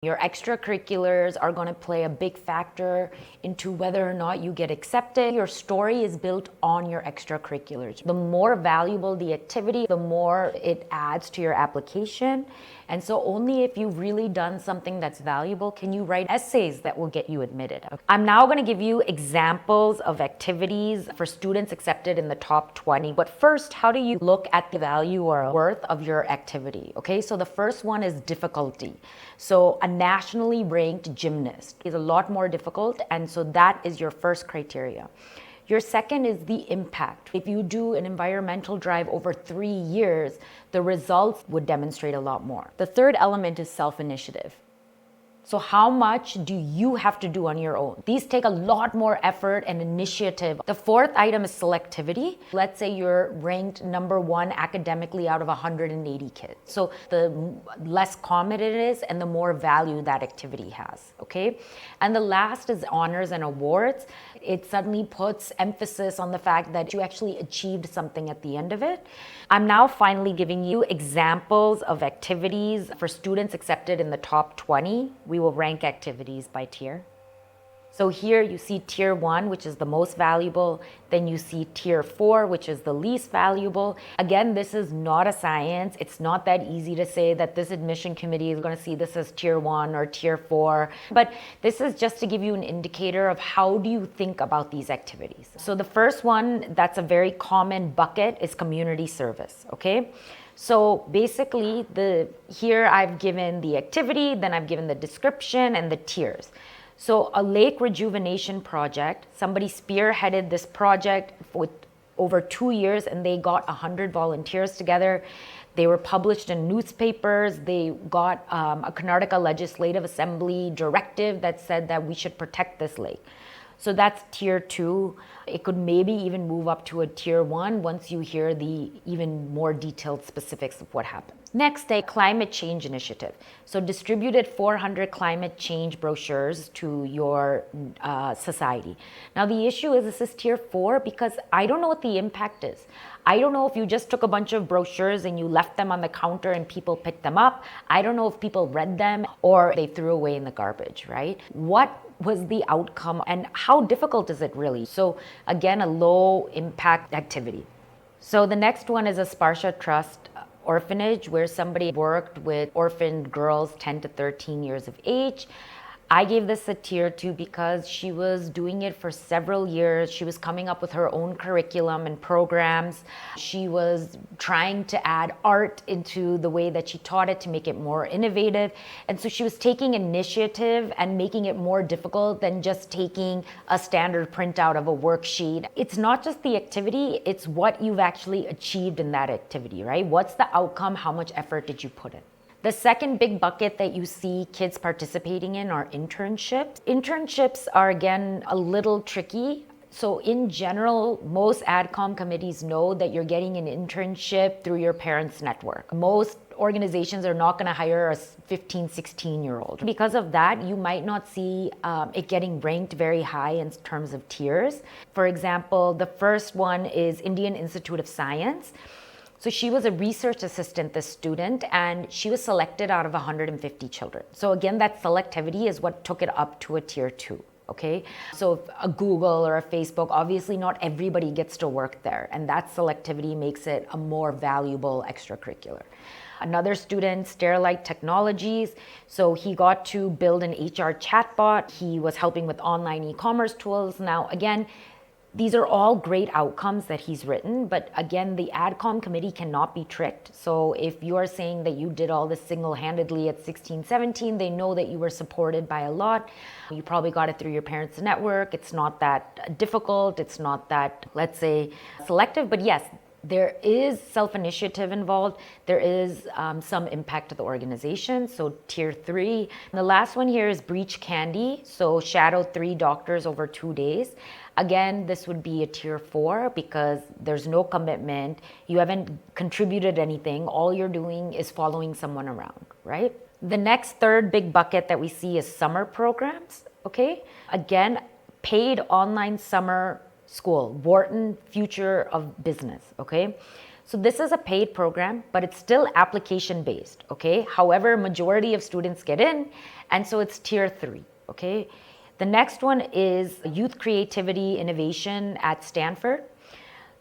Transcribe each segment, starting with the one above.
Your extracurriculars are going to play a big factor into whether or not you get accepted. Your story is built on your extracurriculars. The more valuable the activity, the more it adds to your application. And so only if you've really done something that's valuable can you write essays that will get you admitted. I'm now going to give you examples of activities for students accepted in the top 20. But first, how do you look at the value or worth of your activity? Okay, so the first one is difficulty. So a nationally ranked gymnast is a lot more difficult, and so that is your first criteria. Your second is the impact. If you do an environmental drive over 3 years, the results would demonstrate a lot more. The third element is self-initiative. So how much do you have to do on your own? These take a lot more effort and initiative. The fourth item is selectivity. Let's say you're ranked number 1 academically out of 180 kids. So the less common it is and the more value that activity has, okay? And the last is honors and awards. It suddenly puts emphasis on the fact that you actually achieved something at the end of it. I'm now finally giving you examples of activities for students accepted in the top 20. We will rank activities by tier. So here you see tier 1, which is the most valuable. Then you see tier 4, which is the least valuable. Again, this is not a science. It's not that easy to say that this admission committee is going to see this as tier 1 or tier 4. But this is just to give you an indicator of how do you think about these activities. So the first one that's a very common bucket is community service, okay? So basically, here I've given the activity, then I've given the description and the tiers. So a lake rejuvenation project, somebody spearheaded this project with over 2 years and they got 100 volunteers together. They were published in newspapers. They got a Karnataka Legislative Assembly directive that said that we should protect this lake. So that's tier 2. It could maybe even move up to a tier 1 once you hear the even more detailed specifics of what happened. Next, a climate change initiative. So distributed 400 climate change brochures to your society. Now the issue is this is tier 4 because I don't know what the impact is. I don't know if you just took a bunch of brochures and you left them on the counter and people picked them up. I don't know if people read them or they threw away in the garbage, right? What was the outcome and how difficult is it really? So again, a low impact activity. So the next one is a Sparsha Trust orphanage where somebody worked with orphaned girls 10 to 13 years of age. I gave this a tier 2 because she was doing it for several years. She was coming up with her own curriculum and programs. She was trying to add art into the way that she taught it to make it more innovative. And so she was taking initiative and making it more difficult than just taking a standard printout of a worksheet. It's not just the activity, it's what you've actually achieved in that activity, right? What's the outcome? How much effort did you put in? The second big bucket that you see kids participating in are internships. Internships are, again, a little tricky. So in general, most AdCom committees know that you're getting an internship through your parents' network. Most organizations are not going to hire a 15, 16-year-old. Because of that, you might not see it getting ranked very high in terms of tiers. For example, the first one is Indian Institute of Science. So she was a research assistant, this student, and she was selected out of 150 children. So again, that selectivity is what took it up to a tier 2, okay? So a Google or a Facebook, obviously not everybody gets to work there, and that selectivity makes it a more valuable extracurricular. Another student, Sterilite Technologies, so he got to build an HR chatbot. He was helping with online e-commerce tools. Now, again, these are all great outcomes that he's written, but again, the AdCom committee cannot be tricked. So if you are saying that you did all this single-handedly at 16, 17, they know that you were supported by a lot. You probably got it through your parents' network. It's not that difficult. It's not that, let's say, selective, but yes, there is self-initiative involved. There is some impact to the organization, so tier 3. And the last one here is breach candy, so shadow 3 doctors over 2 days. Again, this would be a tier 4 because there's no commitment. You haven't contributed anything. All you're doing is following someone around, right? The next third big bucket that we see is summer programs, okay? Again, paid online summer school, Wharton Future of Business, okay? So this is a paid program, but it's still application based, okay? However, majority of students get in, and so it's tier 3, okay? The next one is Youth Creativity Innovation at Stanford.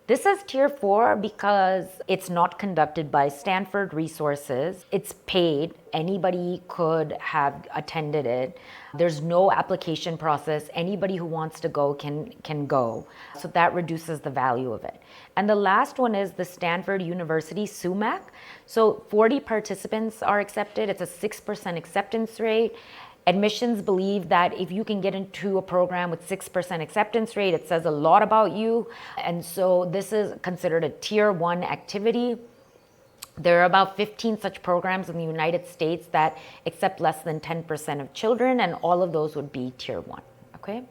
This is tier 4 because it's not conducted by Stanford Resources. It's paid. Anybody could have attended it. There's no application process. Anybody who wants to go can go. So that reduces the value of it. And the last one is the Stanford University SUMAC. So 40 participants are accepted. It's a 6% acceptance rate. Admissions believe that if you can get into a program with 6% acceptance rate, it says a lot about you. And so this is considered a tier 1 activity. There are about 15 such programs in the United States that accept less than 10% of children, and all of those would be tier 1, okay?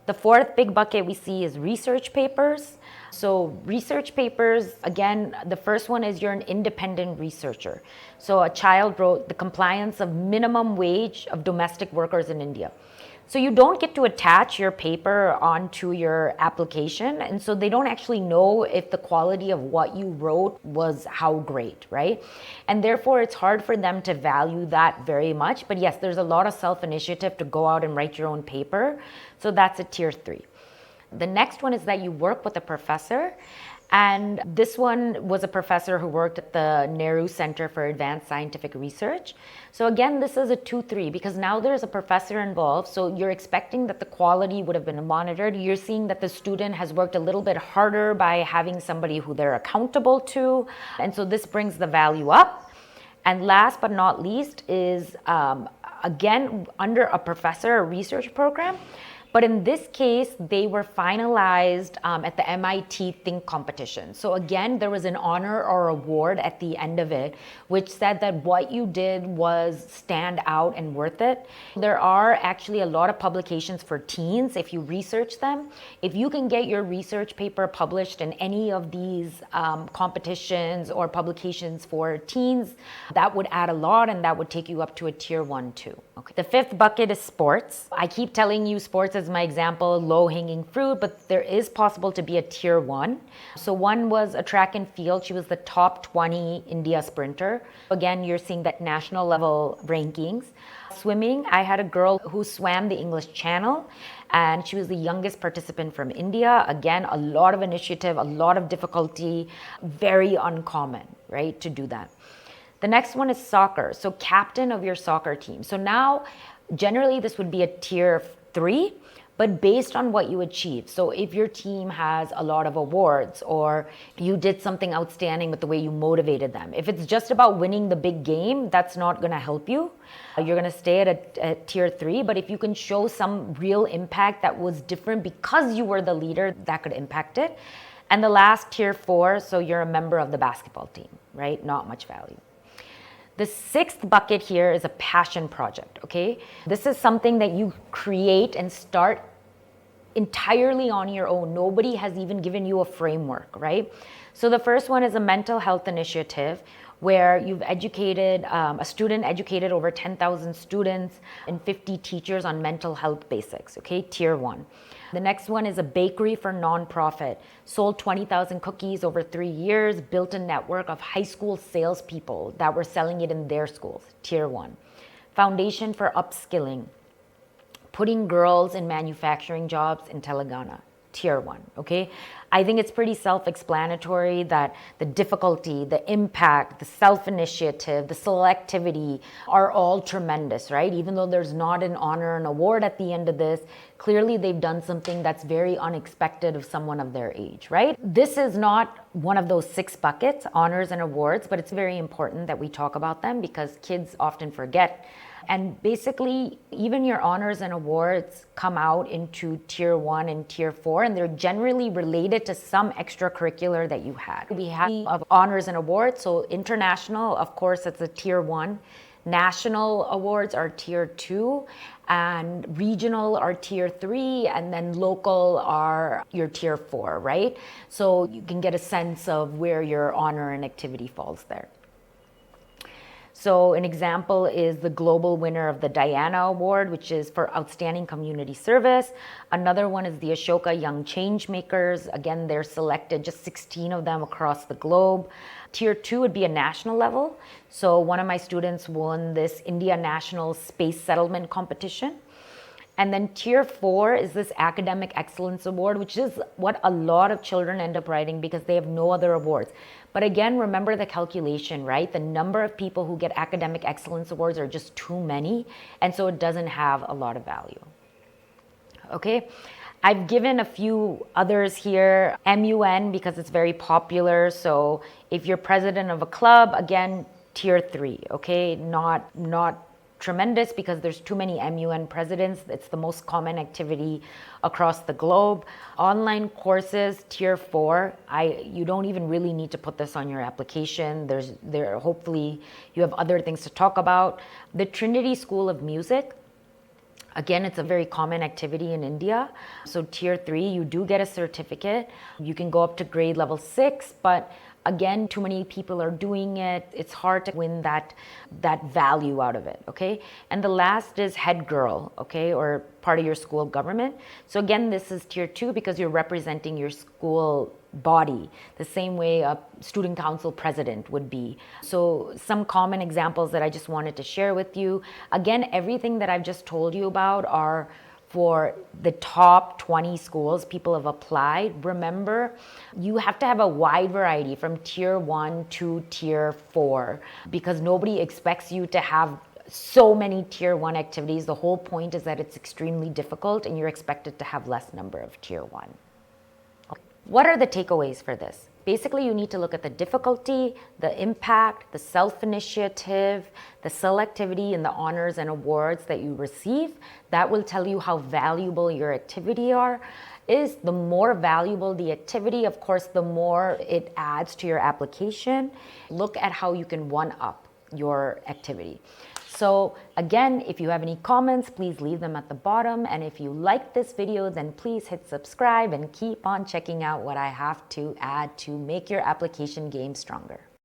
The fourth big bucket we see is research papers. So research papers, again, the first one is you're an independent researcher. So a child wrote the compliance of minimum wage of domestic workers in India. So you don't get to attach your paper onto your application, and so they don't actually know if the quality of what you wrote was how great, right? And therefore it's hard for them to value that very much. But yes, there's a lot of self-initiative to go out and write your own paper. So that's a tier 3. The next one is that you work with a professor. And this one was a professor who worked at the Nehru Center for Advanced Scientific Research. So again, this is a 2-3 because now there's a professor involved. So you're expecting that the quality would have been monitored. You're seeing that the student has worked a little bit harder by having somebody who they're accountable to. And so this brings the value up. And last but not least is, again, under a professor, a research program. But in this case, they were finalized at the MIT Think competition. So again, there was an honor or award at the end of it, which said that what you did was stand out and worth it. There are actually a lot of publications for teens if you research them. If you can get your research paper published in any of these competitions or publications for teens, that would add a lot, and that would take you up to a tier 1 too. Okay. The fifth bucket is sports. I keep telling you sports is my example, low-hanging fruit, but there is possible to be a tier 1. So one was a track and field. She was the top 20 India sprinter. Again, you're seeing that national level rankings. Swimming, I had a girl who swam the English Channel, and she was the youngest participant from India. Again, a lot of initiative, a lot of difficulty, very uncommon, right, to do that. The next one is soccer. So captain of your soccer team. So now, generally this would be a tier 3, but based on what you achieve. So if your team has a lot of awards or you did something outstanding with the way you motivated them. If it's just about winning the big game, that's not gonna help you. You're gonna stay at a tier 3, but if you can show some real impact that was different because you were the leader, that could impact it. And the last tier 4, so you're a member of the basketball team, right? Not much value. The sixth bucket here is a passion project, okay? This is something that you create and start entirely on your own. Nobody has even given you a framework, right? So the first one is a mental health initiative where you've educated, a student educated over 10,000 students and 50 teachers on mental health basics, okay? Tier 1. The next one is a bakery for nonprofit. Sold 20,000 cookies over 3 years, built a network of high school salespeople that were selling it in their schools. Tier 1. Foundation for upskilling. Putting girls in manufacturing jobs in Telangana. Tier 1, okay? I think it's pretty self-explanatory that the difficulty, the impact, the self-initiative, the selectivity are all tremendous, right? Even though there's not an honor and award at the end of this, clearly they've done something that's very unexpected of someone of their age, right? This is not one of those 6 buckets, honors and awards, but it's very important that we talk about them because kids often forget. And basically, even your honors and awards come out into tier 1 and tier 4, and they're generally related to some extracurricular that you had. We have of honors and awards, so international, of course, it's a tier 1. National awards are tier 2, and regional are tier 3, and then local are your tier 4, right? So you can get a sense of where your honor and activity falls there. So an example is the global winner of the Diana Award, which is for outstanding community service. Another one is the Ashoka Young Changemakers. Again, they're selected, just 16 of them across the globe. Tier 2 would be a national level. So one of my students won this India National Space Settlement Competition. And then tier 4 is this Academic Excellence Award, which is what a lot of children end up writing because they have no other awards. But again, remember the calculation, right? The number of people who get Academic Excellence Awards are just too many, and so it doesn't have a lot of value. Okay, I've given a few others here. MUN, because it's very popular. So if you're president of a club, again, tier 3, okay? Not tremendous because there's too many MUN presidents. It's the most common activity across the globe. Online courses, tier 4. You don't even really need to put this on your application. Hopefully you have other things to talk about. The Trinity School of Music. Again, it's a very common activity in India. So tier 3, you do get a certificate. You can go up to grade level 6, but again, too many people are doing it. It's hard to win that value out of it, okay? And the last is head girl, okay, or part of your school government. So again, this is tier 2 because you're representing your school body, the same way a student council president would be. So some common examples that I just wanted to share with you. Again, everything that I've just told you about are for the top 20 schools people have applied. Remember, you have to have a wide variety from tier 1 to tier 4 because nobody expects you to have so many tier 1 activities. The whole point is that it's extremely difficult and you're expected to have less number of tier 1. What are the takeaways for this? Basically, you need to look at the difficulty, the impact, the self-initiative, the selectivity, and the honors and awards that you receive. That will tell you how valuable your activity is. The more valuable the activity, of course, the more it adds to your application. Look at how you can one-up your activity. So again, if you have any comments, please leave them at the bottom. And if you like this video, then please hit subscribe and keep on checking out what I have to add to make your application game stronger.